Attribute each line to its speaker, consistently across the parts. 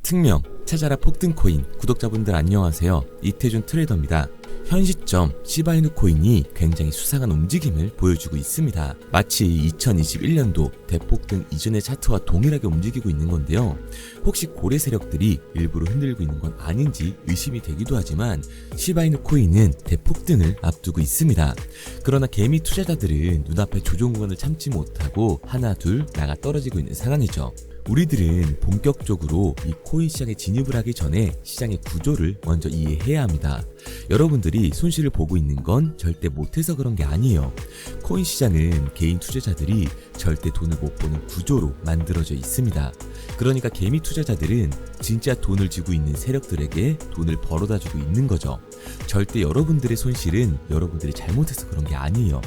Speaker 1: 특명 찾아라 폭등코인 구독자분들 안녕하세요. 이태준 트레이더입니다. 현 시점 시바이누 코인이 굉장히 수상한 움직임을 보여주고 있습니다. 마치 2021년도 대폭등 이전의 차트와 동일하게 움직이고 있는 건데요. 혹시 고래 세력들이 일부러 흔들고 있는 건 아닌지 의심이 되기도 하지만 시바이누 코인은 대폭등을 앞두고 있습니다. 그러나 개미 투자자들은 눈앞에 조정 구간을 참지 못하고 하나 둘 나가 떨어지고 있는 상황이죠. 우리들은 본격적으로 이 코인 시장에 진입을 하기 전에 시장의 구조를 먼저 이해해야 합니다. 여러분들이 손실을 보고 있는 건 절대 못해서 그런 게 아니에요. 코인 시장은 개인 투자자들이 절대 돈을 못 버는 구조로 만들어져 있습니다. 그러니까 개미 투자자들은 진짜 돈을 쥐고 있는 세력들에게 돈을 벌어다 주고 있는 거죠. 절대 여러분들의 손실은 여러분들이 잘못해서 그런 게 아니에요.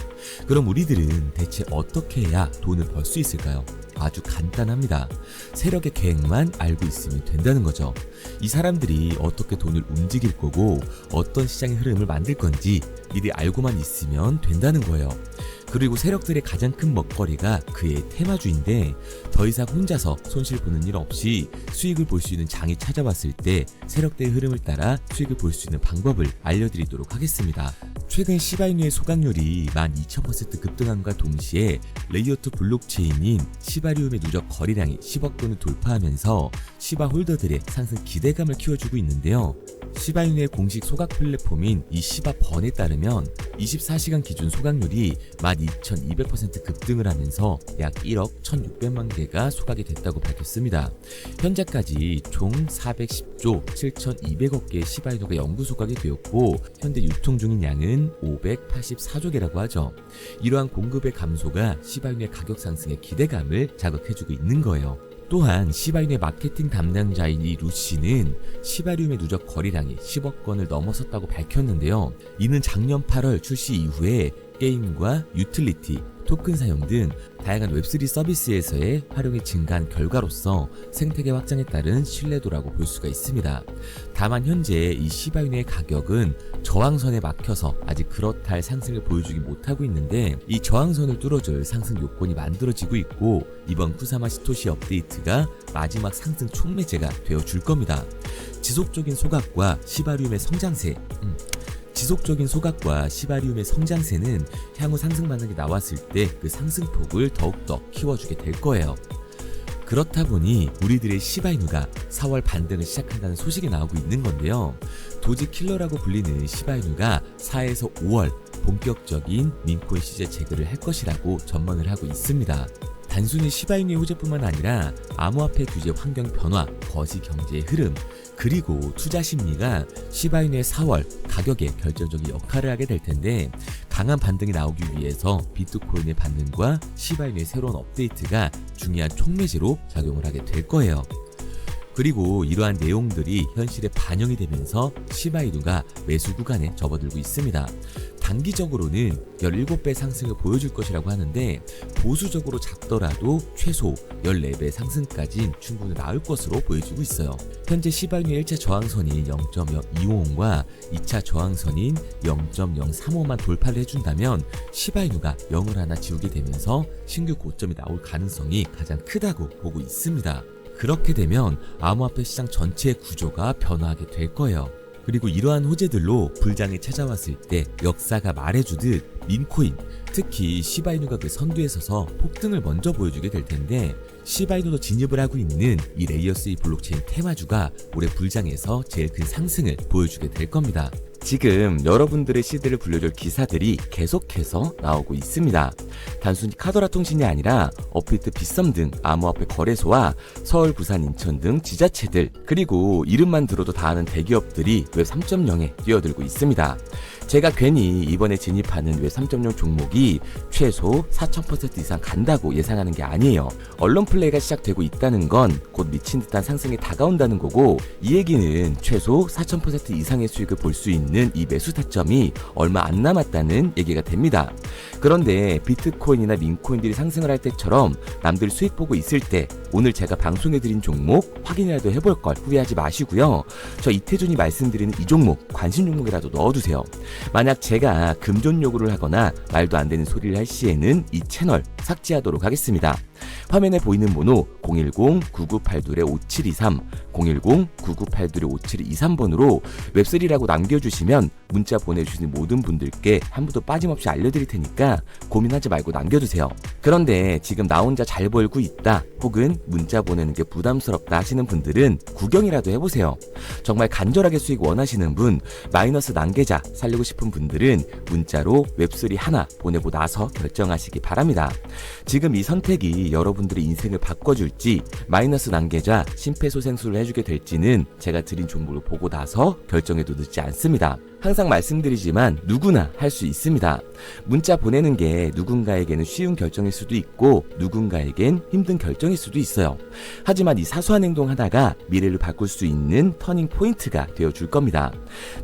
Speaker 1: 그럼 우리들은 대체 어떻게 해야 돈을 벌 수 있을까요? 아주 간단합니다. 세력의 계획만 알고 있으면 된다는 거죠. 이 사람들이 어떻게 돈을 움직일 거고 어떤 시장의 흐름을 만들 건지 미리 알고만 있으면 된다는 거예요. 그리고 세력들의 가장 큰 먹거리가 그의 테마주인데 더 이상 혼자서 손실 보는 일 없이 수익을 볼 수 있는 장이 찾아왔을 때 세력들의 흐름을 따라 수익을 볼 수 있는 방법을 알려드리도록 하겠습니다. 최근 시바이누의 소각률이 12,000% 급등함과 동시에 레이어2 블록체인인 시바리움의 누적 거래량이 10억 돈을 돌파하면서 시바 홀더들의 상승 기대감을 키워주고 있는데요. 시바이누의 공식 소각 플랫폼인 이 시바번에 따르면 24시간 기준 소각률이 12,200% 급등을 하면서 약 1억 1,600만 개가 소각이 됐다고 밝혔습니다. 현재까지 총 410조 7,200억 개의 시바이누가 영구 소각이 되었고 현재 유통 중인 양은 584조 개라고 하죠. 이러한 공급의 감소가 시바이누의 가격 상승의 기대감을 자극해주고 있는 거예요. 또한 시바이누의 마케팅 담당자인 이 루시는 시바리움의 누적 거래량이 10억 건을 넘어섰다고 밝혔는데요. 이는 작년 8월 출시 이후에 게임과 유틸리티, 토큰 사용 등 다양한 웹3 서비스에서의 활용이 증가한 결과로서 생태계 확장에 따른 신뢰도라고 볼 수가 있습니다. 다만 현재 이 시바이누의 가격은 저항선에 막혀서 아직 그렇다 할 상승을 보여주지 못하고 있는데 이 저항선을 뚫어줄 상승 요건이 만들어지고 있고 이번 쿠사마 시토시 업데이트가 마지막 상승 촉매제가 되어줄 겁니다. 지속적인 소각과 시바리움의 성장세 지속적인 소각과 시바리움의 성장세는 향후 상승 반등이 나왔을 때 그 상승폭을 더욱더 키워주게 될 거예요. 그렇다 보니 우리들의 시바이누가 4월 반등을 시작한다는 소식이 나오고 있는 건데요. 도지 킬러라고 불리는 시바이누가 4에서 5월 본격적인 민코인 시세 재개를 할 것이라고 전망을 하고 있습니다. 단순히 시바이누의 호재뿐만 아니라 암호화폐 규제 환경 변화, 거시 경제의 흐름, 그리고 투자 심리가 시바이누의 4월 가격에 결정적인 역할을 하게 될 텐데 강한 반등이 나오기 위해서 비트코인의 반등과 시바이누의 새로운 업데이트가 중요한 촉매제로 작용을 하게 될 거예요. 그리고 이러한 내용들이 현실에 반영이 되면서 시바이누가 매수 구간에 접어들고 있습니다. 단기적으로는 17배 상승을 보여줄 것이라고 하는데 보수적으로 잡더라도 최소 14배 상승까지는 충분히 나올 것으로 보여지고 있어요. 현재 시바이누의 1차 저항선인 0.025과 2차 저항선인 0.035만 돌파를 해준다면 시바이누가 0을 하나 지우게 되면서 신규 고점이 나올 가능성이 가장 크다고 보고 있습니다. 그렇게 되면 암호화폐 시장 전체의 구조가 변화하게 될 거예요. 그리고 이러한 호재들로 불장이 찾아왔을 때 역사가 말해주듯 민코인, 특히 시바이누가 그 선두에 서서 폭등을 먼저 보여주게 될 텐데 시바이누도 진입을 하고 있는 이 레이어3 블록체인 테마주가 올해 불장에서 제일 큰 상승을 보여주게 될 겁니다. 지금 여러분들의 시대를 불려줄 기사들이 계속해서 나오고 있습니다. 단순히 카더라 통신이 아니라 업비트 빗썸 등 암호화폐 거래소와 서울, 부산, 인천 등 지자체들 그리고 이름만 들어도 다 아는 대기업들이 웹 3.0에 뛰어들고 있습니다. 제가 괜히 이번에 진입하는 웹 3.0 종목이 최소 4,000% 이상 간다고 예상하는 게 아니에요. 언론 플레이가 시작되고 있다는 건 곧 미친 듯한 상승이 다가온다는 거고 이 얘기는 최소 4,000% 이상의 수익을 볼 수 있는 이 매수 타점이 얼마 안 남았다는 얘기가 됩니다. 그런데 비트 비트코인이나 민코인들이 상승을 할 때처럼 남들 수익 보고 있을 때 오늘 제가 방송해드린 종목 확인이라도 해볼 걸 후회하지 마시고요. 저 이태준이 말씀드리는 이 종목 관심 종목이라도 넣어두세요. 만약 제가 금전 요구를 하거나 말도 안 되는 소리를 할 시에는 이 채널 삭제하도록 하겠습니다. 화면에 보이는 번호 010-9982-5723 010-9982-5723번으로 웹3라고 남겨주시면 문자 보내주시는 모든 분들께 한 분도 빠짐없이 알려드릴 테니까 고민하지 말고 남겨주세요. 그런데 지금 나 혼자 잘 벌고 있다 혹은 문자 보내는 게 부담스럽다 하시는 분들은 구경이라도 해보세요. 정말 간절하게 수익 원하시는 분, 마이너스 난계자 살리고 싶은 분들은 문자로 웹3 하나 보내고 나서 결정하시기 바랍니다. 지금 이 선택이 여러분들의 인생을 바꿔줄지 마이너스 난계자 심폐소생술을 해주게 될지는 제가 드린 정보를 보고 나서 결정해도 늦지 않습니다. 항상 말씀드리지만 누구나 할 수 있습니다. 문자 보내는 게 누군가에게는 쉬운 결정일 수도 있고 누군가에겐 힘든 결정일 수도 있어요. 하지만 이 사소한 행동 하나가 미래를 바꿀 수 있는 터닝 포인트가 되어줄 겁니다.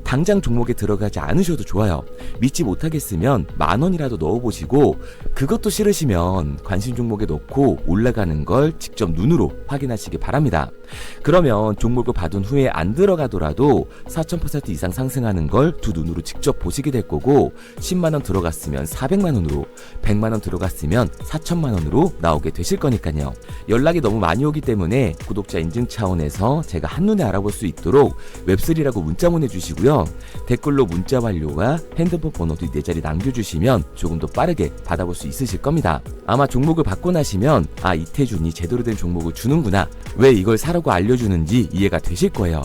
Speaker 1: 당장 종목에 들어가지 않으셔도 좋아요. 믿지 못하겠으면 10,000원이라도 넣어보시고 그것도 싫으시면 관심 종목에 넣고 올라가는 걸 직접 눈으로 확인하시기 바랍니다. 그러면 종목을 받은 후에 안 들어가더라도 4,000% 이상 상승하는 걸 두 눈으로 직접 보시게 될 거고 10만원 들어갔으면 400만원으로 100만원 들어갔으면 4천만원으로 나오게 되실 거니까요. 연락이 너무 많이 오기 때문에 구독자 인증 차원에서 제가 한눈에 알아볼 수 있도록 웹3라고 문자 보내주시고요. 댓글로 문자 완료와 핸드폰 번호도 4자리 남겨주시면 조금 더 빠르게 받아볼 수 있으실 겁니다. 아마 종목을 받고 나시면 아 이태준이 제대로 된 종목을 주는구나 왜 이걸 사라고 알려주는지 이해가 되실 거예요.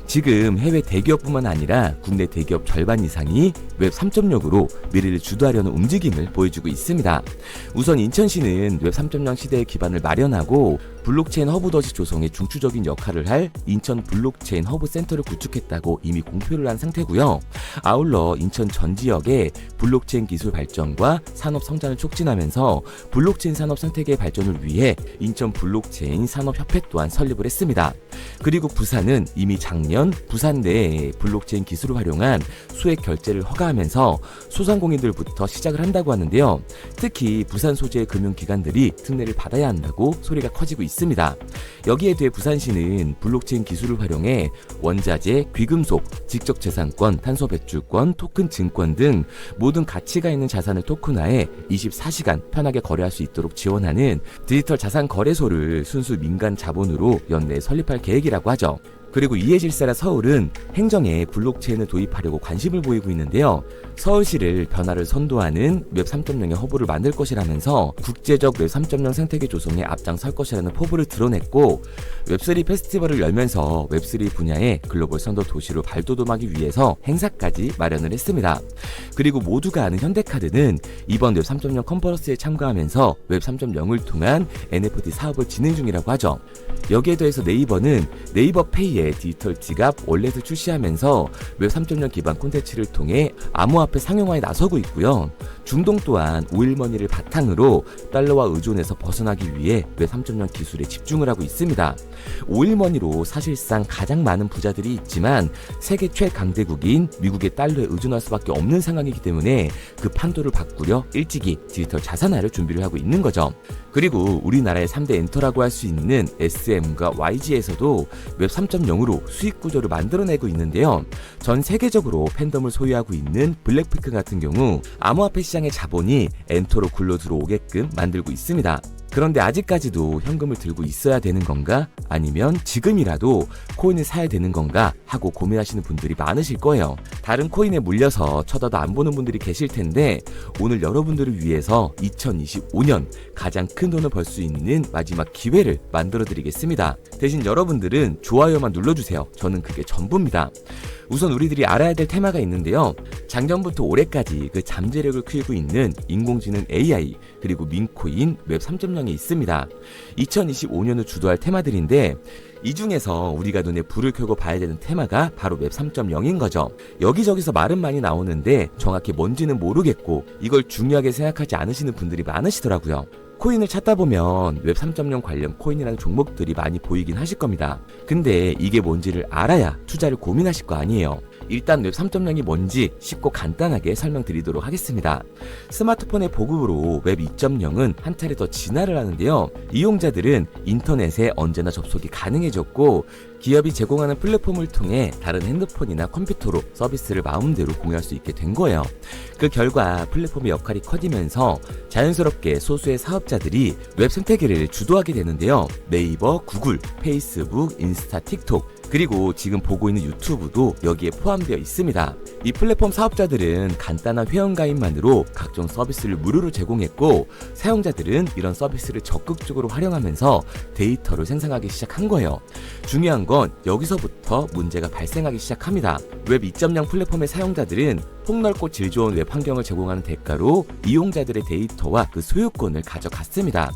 Speaker 1: 지금 해외 대기업뿐만 아니라 국내 대기업 절반 이상이 웹 3.0으로 미래를 주도하려는 움직임을 보여주고 있습니다. 우선 인천시는 웹 3.0 시대의 기반을 마련하고 블록체인 허브 덫이 조성에 중추적인 역할을 할 인천 블록체인 허브 센터를 구축했다고 이미 공표를 한 상태고요. 아울러 인천 전 지역의 블록체인 기술 발전과 산업 성장을 촉진하면서 블록체인 산업 생태계의 발전을 위해 인천 블록체인 산업협회 또한 설립을 했습니다. 그리고 부산은 이미 작년 부산 내에 블록체인 기술을 활용한 수액 결제를 허가하면서 소상공인들부터 시작을 한다고 하는데요. 특히 부산 소재의 금융기관들이 특례를 받아야 한다고 소리가 커지고 있습니다. 여기에 대해 부산시는 블록체인 기술을 활용해 원자재, 귀금속, 지적재산권, 탄소배출권, 토큰 증권 등 모든 가치가 있는 자산을 토큰화해 24시간 편하게 거래할 수 있도록 지원하는 디지털 자산 거래소를 순수 민간 자본으로 연내에 설립할 계획이라고 하죠. 그리고 이에 질세라 서울은 행정에 블록체인을 도입하려고 관심을 보이고 있는데요. 서울시를 변화를 선도하는 웹 3.0의 허브를 만들 것이라면서 국제적 웹 3.0 생태계 조성에 앞장설 것이라는 포부를 드러냈고 웹3 페스티벌을 열면서 웹3 분야의 글로벌 선도 도시로 발돋움하기 위해서 행사까지 마련을 했습니다. 그리고 모두가 아는 현대카드는 이번 웹 3.0 컨퍼런스에 참가하면서 웹 3.0을 통한 NFT 사업을 진행 중이라고 하죠. 여기에 더해서 네이버는 네이버 페이에 디지털 지갑 월렛을 출시하면서 웹 3.0 기반 콘텐츠를 통해 암호화폐 상용화에 나서고 있고요. 중동 또한 오일머니를 바탕으로 달러와 의존에서 벗어나기 위해 웹 3.0 기술에 집중을 하고 있습니다. 오일머니로 사실상 가장 많은 부자들이 있지만 세계 최강대국인 미국의 달러에 의존할 수밖에 없는 상황이기 때문에 그 판도를 바꾸려 일찍이 디지털 자산화를 준비를 하고 있는 거죠. 그리고 우리나라의 3대 엔터라고 할 수 있는 SM과 YG에서도 웹 3.0으로 수익 구조를 만들어내고 있는데요. 전 세계적으로 팬덤을 소유하고 있는 블랙핑크 같은 경우 암호화폐 시장의 자본이 엔터로 굴러 들어오게끔 만들고 있습니다. 그런데 아직까지도 현금을 들고 있어야 되는 건가? 아니면 지금이라도 코인을 사야 되는 건가? 하고 고민하시는 분들이 많으실 거예요. 다른 코인에 물려서 쳐다도 안 보는 분들이 계실 텐데 오늘 여러분들을 위해서 2025년 가장 큰 돈을 벌 수 있는 마지막 기회를 만들어 드리겠습니다. 대신 여러분들은 좋아요만 눌러주세요. 저는 그게 전부입니다. 우선 우리들이 알아야 될 테마가 있는데요. 작년부터 올해까지 그 잠재력을 키우고 있는 인공지능 AI 그리고 민코인 웹 3.0이 있습니다. 2025년을 주도할 테마들인데 이 중에서 우리가 눈에 불을 켜고 봐야 되는 테마가 바로 웹 3.0인 거죠. 여기저기서 말은 많이 나오는데 정확히 뭔지는 모르겠고 이걸 중요하게 생각하지 않으시는 분들이 많으시더라고요. 코인을 찾다 보면 웹 3.0 관련 코인이라는 종목들이 많이 보이긴 하실 겁니다. 근데 이게 뭔지를 알아야 투자를 고민하실 거 아니에요. 일단 웹 3.0이 뭔지 쉽고 간단하게 설명드리도록 하겠습니다. 스마트폰의 보급으로 웹 2.0은 한 차례 더 진화를 하는데요. 이용자들은 인터넷에 언제나 접속이 가능해졌고, 기업이 제공하는 플랫폼을 통해 다른 핸드폰이나 컴퓨터로 서비스를 마음대로 공유할 수 있게 된 거예요. 그 결과 플랫폼의 역할이 커지면서 자연스럽게 소수의 사업자들이 웹 생태계를 주도하게 되는데요. 네이버, 구글, 페이스북, 인스타, 틱톡, 그리고 지금 보고 있는 유튜브도 여기에 포함되어 있습니다. 이 플랫폼 사업자들은 간단한 회원가입만으로 각종 서비스를 무료로 제공했고, 사용자들은 이런 서비스를 적극적으로 활용하면서 데이터를 생성하기 시작한 거예요. 중요한 건 여기서부터 문제가 발생하기 시작합니다. 웹 2.0 플랫폼의 사용자들은 폭넓고 질 좋은 웹 환경을 제공하는 대가로 이용자들의 데이터와 그 소유권을 가져갔습니다.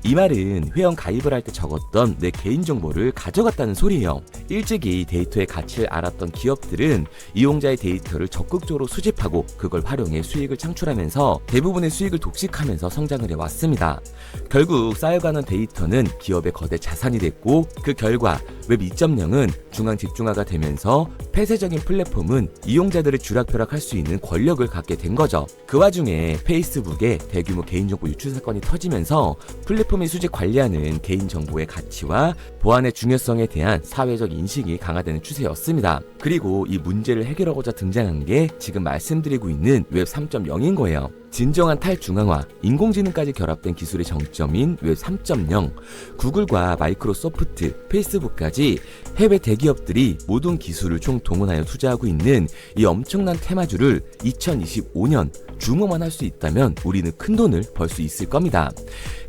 Speaker 1: 이 말은 회원 가입을 할 때 적었던 내 개인정보를 가져갔다는 소리예요. 일찍이 데이터의 가치를 알았던 기업들은 이용자의 데이터를 적극적으로 수집하고 그걸 활용해 수익을 창출하면서 대부분의 수익을 독식하면서 성장을 해왔습니다. 결국 쌓여가는 데이터는 기업의 거대 자산이 됐고, 그 결과 웹 2.0은 중앙 집중화가 되면서 폐쇄적인 플랫폼은 이용자들의 쥐락펴락할 수 있는 권력을 갖게 된 거죠. 그 와중에 페이스북에 대규모 개인정보 유출 사건이 터지면서 플랫폼이 수집 관리하는 개인정보의 가치와 보안의 중요성에 대한 사회적 인식이 강화되는 추세였습니다. 그리고 이 문제를 해결하고자 등장한 게 지금 말씀드리고 있는 웹 3.0인 거예요. 진정한 탈중앙화, 인공지능까지 결합된 기술의 정점인 웹 3.0, 구글과 마이크로소프트, 페이스북까지 해외 대기업들이 모든 기술을 총동원하여 투자하고 있는 이 엄청난 테마주를 2025년 주모만 할 수 있다면 우리는 큰 돈을 벌 수 있을 겁니다.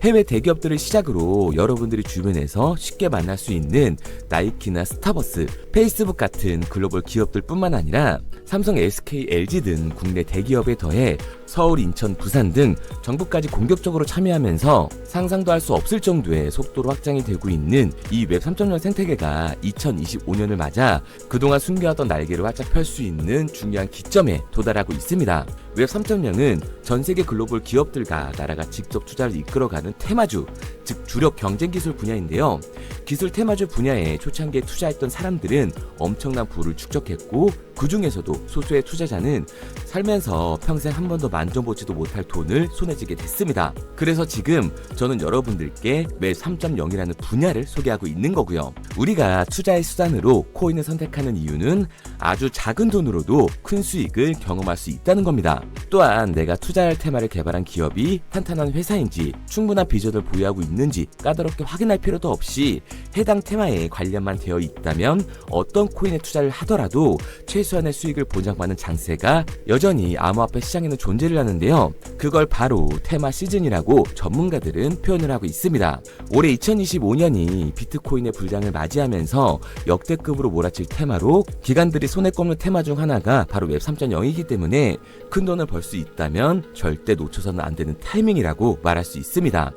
Speaker 1: 해외 대기업들을 시작으로 여러분들이 주변에서 쉽게 만날 수 있는 나이키나 스타버스, 페이스북 같은 글로벌 기업들 뿐만 아니라 삼성, SK, LG 등 국내 대기업에 더해 서울, 인천, 부산 등 정부까지 공격적으로 참여하면서 상상도 할 수 없을 정도의 속도로 확장이 되고 있는 이 웹 3.0 생태계가 2025년을 맞아 그동안 숨겨왔던 날개를 활짝 펼 수 있는 중요한 기점에 도달하고 있습니다. 웹 3.0은 전 세계 글로벌 기업들과 나라가 직접 투자를 이끌어가는 테마주, 즉 주력 경쟁 기술 분야인데요. 기술 테마주 분야에 초창기에 투자했던 사람들은 엄청난 부를 축적했고, 그 중에서도 소수의 투자자는 살면서 평생 한 번도 만져보지도 못할 돈을 손에 쥐게 됐습니다. 그래서 지금 저는 여러분들께 웹 3.0이라는 분야를 소개하고 있는 거고요. 우리가 투자의 수단으로 코인을 선택하는 이유는 아주 작은 돈으로도 큰 수익을 경험할 수 있다는 겁니다. 또한 내가 투자할 테마를 개발한 기업이 탄탄한 회사인지, 충분한 비전을 보유하고 있는지 까다롭게 확인할 필요도 없이 해당 테마에 관련만 되어 있다면 어떤 코인에 투자를 하더라도 최소한의 수익을 보장받는 장세가 여전히 암호화폐 시장에는 존재를 하는데요. 그걸 바로 테마 시즌이라고 전문가들은 표현을 하고 있습니다. 올해 2025년이 비트코인의 불장을 맞이하면서 역대급으로 몰아칠 테마로 기관들이 손에 꼽는 테마 중 하나가 바로 웹 3.0이기 때문에 큰 돈을 벌 수 있다면 절대 놓쳐서는 안 되는 타이밍이라고 말할 수 있습니다.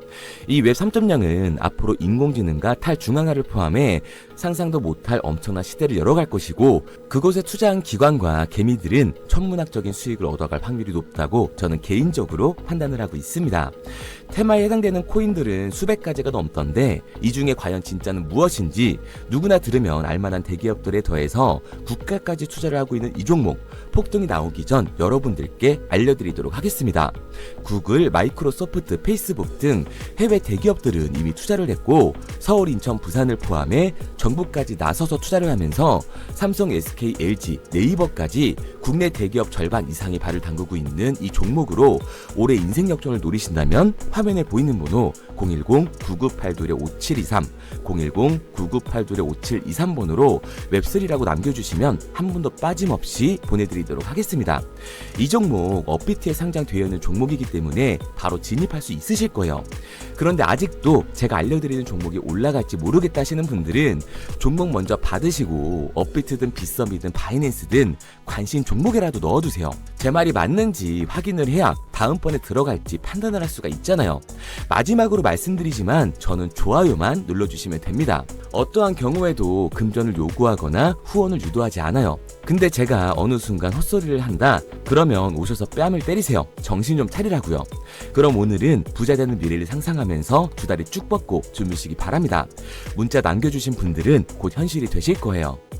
Speaker 1: 이 웹 3.0은 앞으로 인공지능과 탈중앙화를 포함해 상상도 못할 엄청난 시대를 열어갈 것이고, 그곳에 투자한 기관과 개미들은 천문학적인 수익을 얻어갈 확률이 높다고 저는 개인적으로 판단을 하고 있습니다. 테마에 해당되는 코인들은 수백 가지가 넘던데 이 중에 과연 진짜는 무엇인지 누구나 들으면 알만한 대기업들에 더해서 국가까지 투자를 하고 있는 이 종목, 폭등이 나오기 전 여러분들께 알려드리도록 하겠습니다. 구글, 마이크로소프트, 페이스북 등 해외 대기업들은 이미 투자를 했고, 서울, 인천, 부산을 포함해 정부까지 나서서 투자를 하면서 삼성, SK, LG, 네이버까지 국내 대기업 절반 이상이 발을 담그고 있는 이 종목으로 올해 인생 역전을 노리신다면 화면에 보이는 번호 010-9982-5723, 010-9982-5723번으로 웹3라고 남겨주시면 한 분도 빠짐없이 보내드리도록 하겠습니다. 이 종목 업비트에 상장되어 있는 종목이기 때문에 바로 진입할 수 있으실 거예요. 그런데 아직도 제가 알려드리는 종목이 올라갈지 모르겠다 하시는 분들은 종목 먼저 받으시고 업비트든 빗썸이든 바이낸스든 관심 종목에라도 넣어두세요. 제 말이 맞는지 확인을 해야 다음번에 들어갈지 판단을 할 수가 있잖아요. 마지막으로 말씀드리지만 저는 좋아요만 눌러주시면 됩니다. 어떠한 경우에도 금전을 요구하거나 후원을 유도하지 않아요. 근데 제가 어느 순간 헛소리를 한다? 그러면 오셔서 뺨을 때리세요. 정신 좀 차리라고요. 그럼 오늘은 부자 되는 미래를 상상하면서 두 다리 쭉 뻗고 주무시기 바랍니다. 문자 남겨주신 분들은 곧 현실이 되실 거예요.